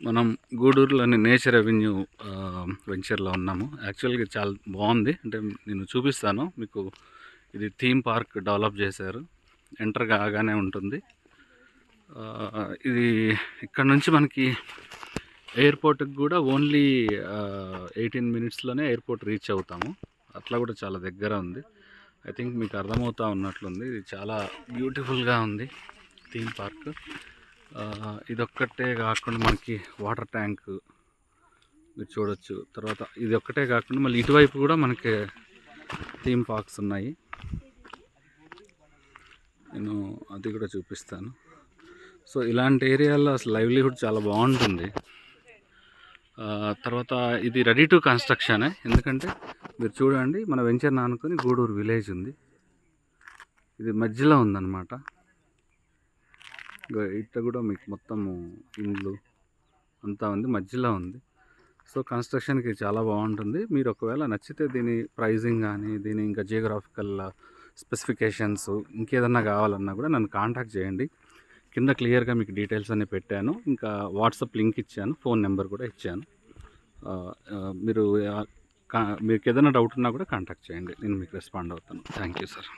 మనం గూడూరులోని nature revenue వెంచర్లో ఉన్నాము. యాక్చువల్గా చాలా బాగుంది. అంటే నేను చూపిస్తాను మీకు. ఇది థీమ్ పార్క్ డెవలప్ చేశారు. ఎంటర్ కాగానే ఉంటుంది. ఇది ఇక్కడ నుంచి మనకి ఎయిర్పోర్ట్కి కూడా ఓన్లీ 18 మినిట్స్లోనే ఎయిర్పోర్ట్ రీచ్ అవుతాము. అట్లా కూడా చాలా దగ్గర ఉంది. ఐ థింక్ మీకు అర్థమవుతా ఉన్నట్లుంది. ఇది చాలా బ్యూటిఫుల్గా ఉంది థీమ్ పార్క్. ఇదొక్కటే కాకుండా మనకి వాటర్ ట్యాంక్ మీరు చూడొచ్చు. తర్వాత ఇది ఒక్కటే కాకుండా మళ్ళీ ఇటువైపు కూడా మనకి థీమ్ పార్క్స్ ఉన్నాయి. నేను అది కూడా చూపిస్తాను. సో ఇలాంటి ఏరియాలో అసలు లైవ్లీహుడ్ చాలా బాగుంటుంది. తర్వాత ఇది రెడీ టు కన్స్ట్రక్షనే. ఎందుకంటే మీరు చూడండి, మన వెంచర్ ఆనుకొని గూడూరు విలేజ్ ఉంది. ఇది మధ్యలో ఉందన్నమాట. ఇట్లా కూడా మీకు మొత్తము ఇండ్లు అంతా ఉంది, మధ్యలో ఉంది. సో కన్స్ట్రక్షన్కి చాలా బాగుంటుంది. మీరు ఒకవేళ నచ్చితే దీని ప్రైజింగ్ కానీ, దీని ఇంకా జియోగ్రాఫికల్ స్పెసిఫికేషన్స్ ఇంకేదన్నా కావాలన్నా కూడా నన్ను కాంటాక్ట్ చేయండి. కింద క్లియర్గా మీకు డీటెయిల్స్ అన్నీ పెట్టాను. ఇంకా వాట్సాప్ లింక్ ఇచ్చాను, ఫోన్ నెంబర్ కూడా ఇచ్చాను. మీరు మీకు ఏదైనా డౌట్ ఉన్నా కూడా కాంటాక్ట్ చేయండి. నేను మీకు రెస్పాండ్ అవుతాను. Thank you sir.